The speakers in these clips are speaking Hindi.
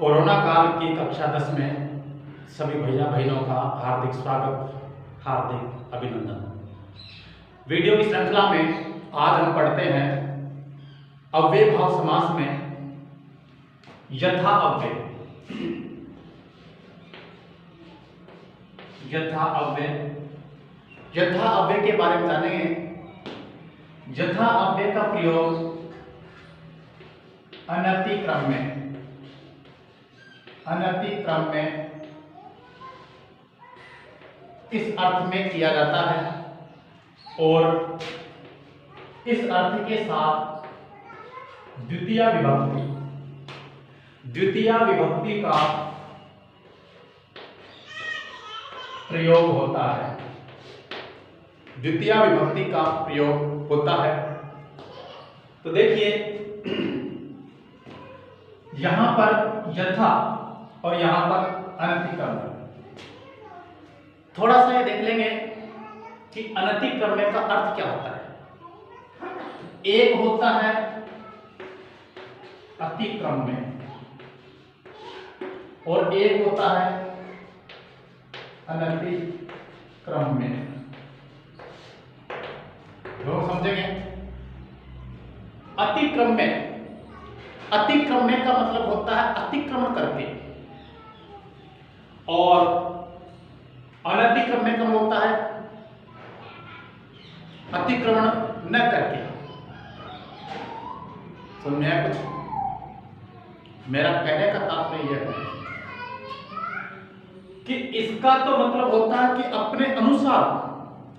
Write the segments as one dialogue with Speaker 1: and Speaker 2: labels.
Speaker 1: कोरोना काल की कक्षा 10 में सभी भैया बहनों का हार्दिक स्वागत, हार्दिक अभिनंदन। वीडियो की श्रृंखला में आज हम पढ़ते हैं अव्यय भाव समास में यथा अव्यय। यथा अव्यय के बारे में जानेंगे। यथा अव्यय का प्रयोग अनतिक्रम में इस अर्थ में किया जाता है और इस अर्थ के साथ द्वितीय विभक्ति का प्रयोग होता है। द्वितीय विभक्ति का प्रयोग होता है। तो देखिए यहां पर यथा और यहां पर अनतिक्रम। थोड़ा सा ये देख लेंगे कि अनतिक्रम का अर्थ क्या होता है। एक होता है अतिक्रम में और एक होता है अनतिक्रम में। लोग समझेंगे। अतिक्रमण का मतलब होता है अतिक्रमण करके, और अनतिक्रमण का होता है अतिक्रमण न करके। समझ में आया कुछ? मेरा कहने का तात्पर्य यह है कि इसका तो मतलब होता है कि अपने अनुसार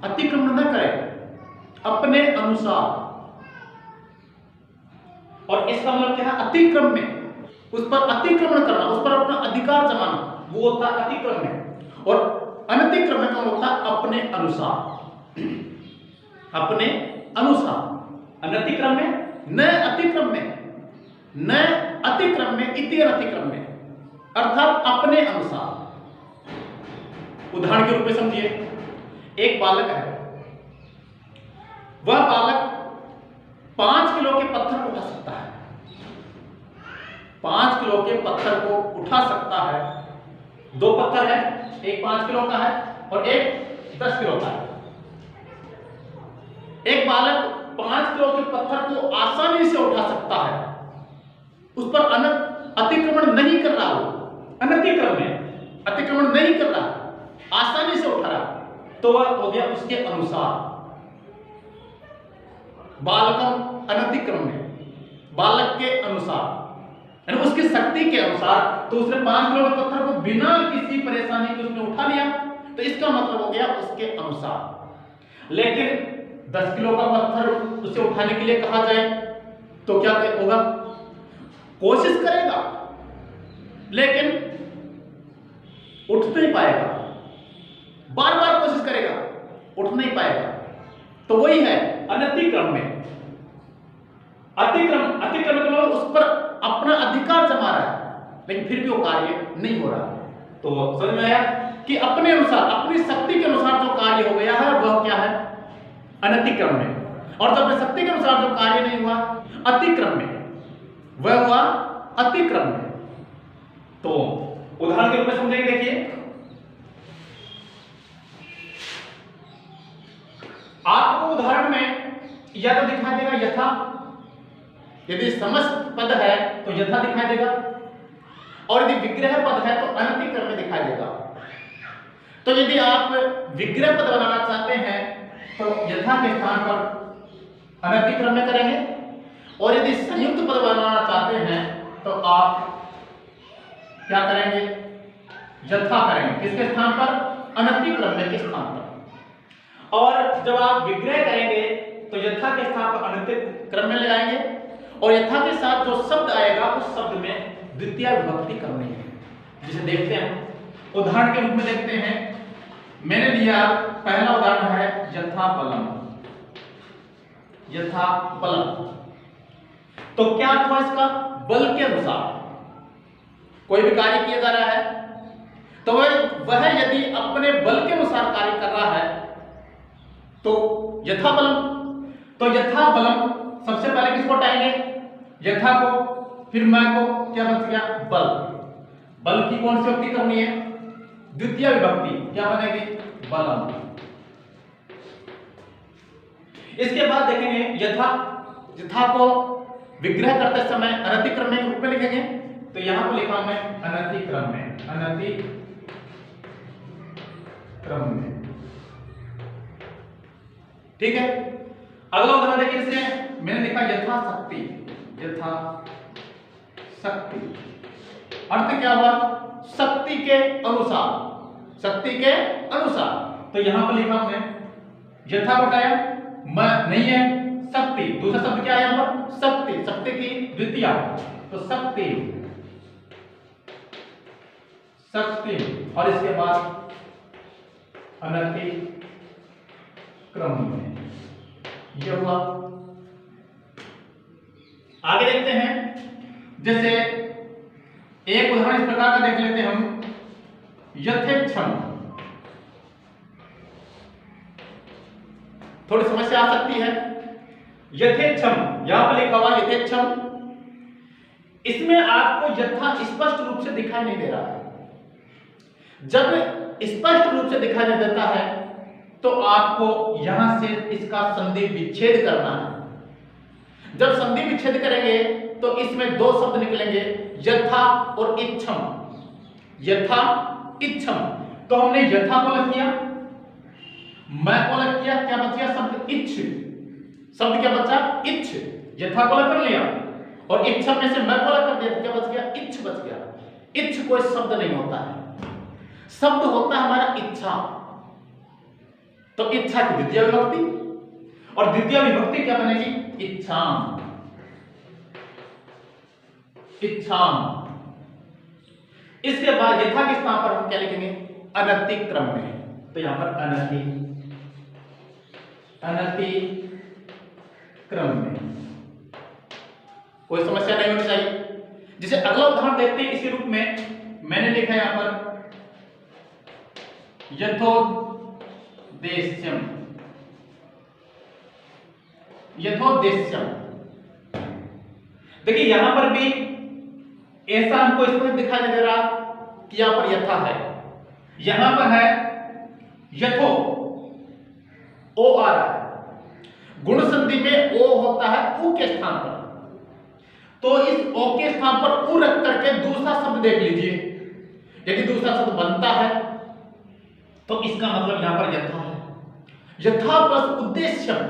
Speaker 1: अतिक्रमण न करें, अपने अनुसार। और इसका मतलब क्या है? अतिक्रम में उस पर अतिक्रमण करना, उस पर अपना अधिकार जमाना, वो होता है अतिक्रम में। और अनतिक्रम का होता है अपने अनुसार, अपने अनुसार। अनतिक्रम में, न अतिक्रम में, न अतिक्रम में, इति अतिक्रम में, अर्थात अपने अनुसार। उदाहरण के रूप में समझिए, एक बालक है, वह बालक 5 किलो के पत्थर को उठा सकता है। 5 किलो के पत्थर को उठा सकता है। 2 पत्थर है, एक 5 किलो का है और एक 10 किलो का है। एक बालक 5 किलो के पत्थर को आसानी से उठा सकता है, उस पर अतिक्रमण नहीं कर रहा, हो अनतिक्रम में अतिक्रमण नहीं कर रहा, आसानी से उठा रहा, तो वह हो गया उसके अनुसार। बालकम अनतिक्रम में, बालक के अनुसार, यानी उसकी शक्ति के अनुसार। तो उसने 5 किलो के पत्थर को बिना किसी परेशानी के उसने उठा लिया, तो इसका मतलब हो गया उसके अनुसार। लेकिन 10 किलो का पत्थर उसे उठाने के लिए कहा जाए तो क्या होगा? कोशिश करेगा लेकिन उठ नहीं पाएगा, बार बार कोशिश करेगा, उठ नहीं पाएगा। तो वही है अनतिक्रम में। अतिक्रम मतलब उस पर अपना अधिकार जमा रहा है लेकिन फिर भी वो कार्य नहीं हो रहा। तो समझ में आया कि अपने अनुसार, अपनी शक्ति के अनुसार जो कार्य हो गया है वह क्या है? अनतिक्रम में। और जब अपनी शक्ति के अनुसार जो कार्य नहीं हुआ अतिक्रम में, वह हुआ अतिक्रम में। तो उदाहरण के रूप में समझेंगे। देखिए आपको उदाहरण में या तो दिखाई देगा यथा, यदि समस्त पद है तो यथा दिखाई देगा, और यदि विग्रह पद है तो अनतिक्रम में दिखाई देगा। तो यदि आप विग्रह पद बनाना चाहते हैं तो यथा के स्थान पर अनतिक्रम में करेंगे, और यदि संयुक्त पद बनाना चाहते हैं तो आप क्या करेंगे? यथा करेंगे। किसके स्थान पर? अनतिक्रम में के स्थान पर। और जब आप विग्रह करेंगे तो यथा के स्थान पर अनतिक्रम में लगाएंगे, और यथा के साथ जो शब्द आएगा उस शब्द में द्वितीय विभक्ति करनी है, जिसे देखते हैं। उदाहरण के रूप में देखते हैं। मैंने लिया, पहला उदाहरण है यथा बलम। यथा बलम तो क्या अर्थ हुआ इसका? बल के अनुसार कोई भी कार्य किया जा रहा है तो वह यदि अपने बल के अनुसार कार्य कर रहा है तो यथा बलम। तो यथा बलम सबसे पहले किसको हटाएंगे? यथा को, फिर मैं को, क्या बच गया? बल। बल की कौन सी विभक्ति करनी है? द्वितीय विभक्ति। क्या बनेगी? बलम। इसके बाद देखेंगे यथा। यथा को विग्रह करते समय अनतिक्रम में रूप में लिखेंगे, तो यहां पर लिखा हमने अनतिक्रम में। अनतिक्रम में, ठीक है। अगला उदाहरण देखिए, इसमें मैंने लिखा यथाशक्ति। यथाशक्ति अर्थ क्या हुआ? शक्ति के अनुसार। शक्ति के अनुसार। तो यहां पर लिखा हमने यथा बताया नहीं है, शक्ति। दूसरा शब्द क्या है यहां पर? शक्ति। शक्ति की द्वितीय, तो शक्ति। शक्ति और इसके बाद अनतिक्रम में, ये हुआ। आगे देखते हैं, जैसे एक उदाहरण इस प्रकार का देख लेते हैं हम, यथेक्षम। थोड़ी समस्या आ सकती है। यथेक्षम यहां पर लिखा हुआ यथेक्षम, इसमें आपको यथा स्पष्ट रूप से दिखाई नहीं दे रहा है। जब स्पष्ट रूप से दिखाई नहीं देता है तो आपको यहां से इसका संधि विच्छेद करना है। जब संधि विच्छेद करेंगे तो इसमें दो शब्द निकलेंगे, यथा और इच्छम। यथा इच्छम, तो हमने यथा को लग किया, मैं को लग किया, क्या बच गया? शब्द इच्छ। शब्द क्या बचा? इच्छ। यथा को लग कर लिया और इच्छम में से मैं को लग कर दिया, क्या बच गया? इच्छ बच गया। इच्छ कोई शब्द नहीं होता है, शब्द होता है हमारा इच्छा। तो इच्छा की द्वितीय विभक्ति, और द्वितीय विभक्ति क्या बनेगी? इच्छाम। इच्छाम। इसके बाद यथा के स्थान पर हम क्या लिखेंगे? अनतिक्रम में। तो यहां पर अनतिक्रम में कोई समस्या नहीं होनी चाहिए। जैसे अगला उदाहरण देखते हैं इसी रूप में, मैंने लिखा यहां पर यथोद्देश्यम। यथोद्देश्यम, देखिए यहां पर भी ऐसा हमको इसमें दिखाई नहीं दे रहा कि यहां पर यथा है, यहां पर है यथो, ओ आ रहा है। गुण संधि में ओ होता है उ के स्थान पर, तो इस ओ के स्थान पर उ रख करके दूसरा शब्द देख लीजिए। यदि दूसरा शब्द बनता है तो इसका मतलब यहां पर यथा है। यथा प्लस उद्देश्यम।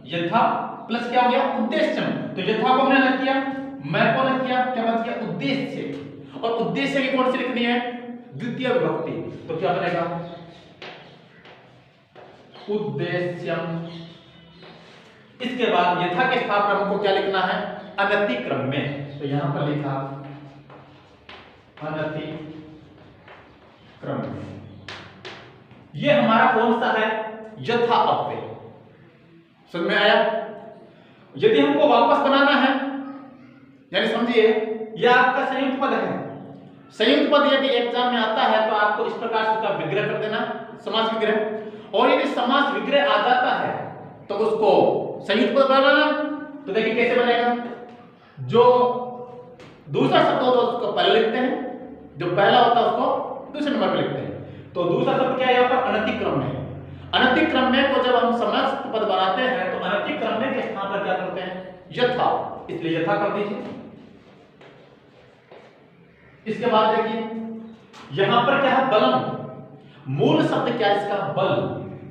Speaker 1: यथा प्लस क्या हो गया? उद्देश्यम। तो यथा को हमने अलग किया, मैं को अलग किया, क्या बच गया? उद्देश्य। और उद्देश्य की कौन सी लिखनी है? द्वितीय विभक्ति। तो क्या बनेगा? उद्देश्यम। इसके बाद यथा के स्थान पर हमको क्या लिखना है? अनतिक्रम में। तो यहां पर लिखा अनतिक्रम में। ये हमारा कौन सा है? यथा अव्यय। समझ में आया? यदि हमको वापस बनाना है, यानी समझिए यह आपका संयुक्त पद है। संयुक्त पद यदि एग्जाम में आता है तो आपको इस प्रकार से उसका विग्रह कर देना, समास विग्रह। और यदि समास विग्रह आ जाता है तो उसको संयुक्त पद बनाना। तो देखिए कैसे बनेगा? जो दूसरा शब्द होता है उसको पहले लिखते हैं, जो पहला होता है उसको दूसरे नंबर पर लिखते हैं। तो दूसरा शब्द क्या है यहाँ पर? अनतिक्रम में। अनतिक्रम में को जब हम समस्त पद बनाते हैं तो अनतिक्रम में के स्थान पर क्या करते हैं? यथा। इसलिए यथा कर दीजिए। इसके बाद देखिए यहां पर क्या है? बलम। मूल शब्द क्या है इसका? बल।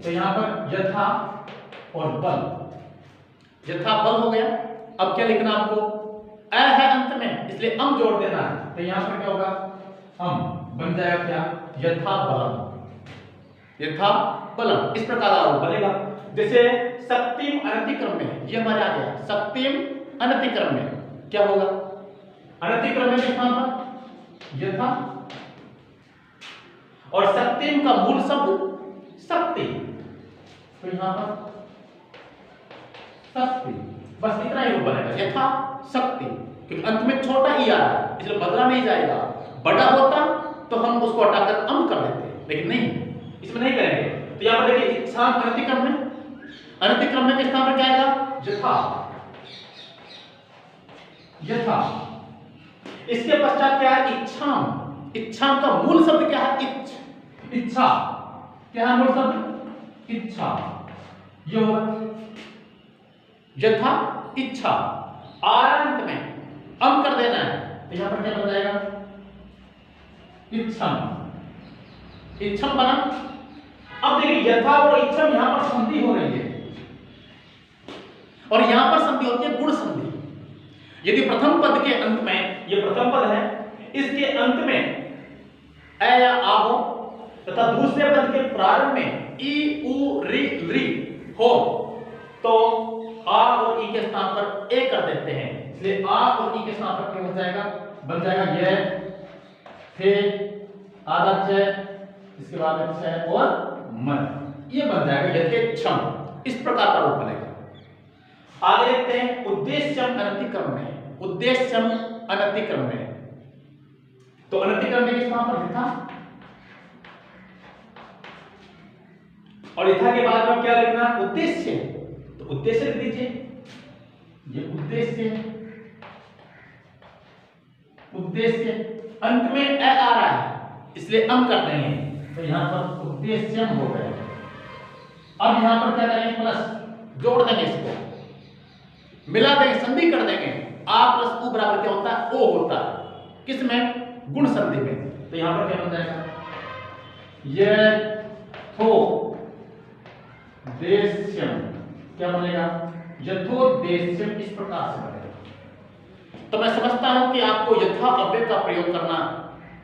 Speaker 1: तो यहां पर यथा और बल, यथा बल हो गया। अब क्या लिखना हमको? अ है अंत में, इसलिए अम जोड़ देना है। तो यहां पर क्या होगा? अम बन जाएगा क्या? यथा बलम। यथा बलम इस प्रकार बनेगा। जैसे सप्तम अनतिक्रम में, ये हमारे आ गया सप्तम अनतिक्रम में क्या होगा? अनतिक्रम में स्थान पर यथा, और सप्तम का मूल शब्द शक्ति। तो यहां पर शक्ति, बस इतना ही रूप बनेगा यथा शक्ति। क्योंकि अंत में छोटा ई आ रहा है इसलिए बदला नहीं जाएगा। बड़ा होता तो हम उसको हटाकर अम कर देते, लेकिन नहीं, इसमें नहीं करेंगे। तो यहां पर देखिए इच्छा अनतिक्रम में, अनतिक्रम में किस स्थान पर क्या आएगा? यथा। यथा। इसके पश्चात क्या है? इच्छाम। इच्छाम का मूल शब्द क्या है? इच्छ, इच्छा। क्या है मूल शब्द? इच्छा। ये होगा यथा इच्छा। आरंत में अम कर देना है तो यहां पर क्या बन जाएगा? इच्छम। इच्छम बना। अब देखिए यथा और इच्छम यहां पर संधि हो रही है और यहां पर संधि होती है गुण संधि। यदि प्रथम पद के अंत में, ये प्रथम पद है, इसके अंत में अ या आ हो तथा दूसरे पद के प्रारंभ में ई उ री री हो तो आ और ई के स्थान पर ए कर देते हैं, इसलिए आ और ई के स्थान पर क्या हो जाएगा? बन जाएगा यह, थे, आधा च, इसके बाद च और मन, ये बन जाएगा यथेच्छम। इस प्रकार का रूप बनेगा। आगे देखते हैं उद्देश्यम अनतिक्रम में। उद्देश्यम अनतिक्रम में, तो अनतिक्रम में किस पर लिखा और यथा के बाद में क्या लिखना? उद्देश्य। तो उद्देश्य लिख दीजिए, ये उद्देश्य। उद्देश्य अंत में अ आ रहा है इसलिए अम कर रहे हैं तो यहां पर उद्देश्यम हो गया। अब यहां पर क्या करेंगे? प्लस जोड़ देंगे, इसको मिला देंगे, संधि कर देंगे। आ प्लस उ बराबर क्या होता है? ओ होता है। किसमें? गुण संधि में। तो यहां पर क्या बन जाएगा? यथो देश्यम। क्या बनेगा? यथोदेश्यम। इस प्रकार से बनेगा। तो मैं समझता हूं कि आपको यथा अव्यय का प्रयोग करना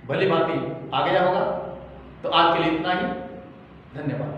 Speaker 1: भली भांति आ गया होगा। तो आज के लिए इतना ही। धन्यवाद।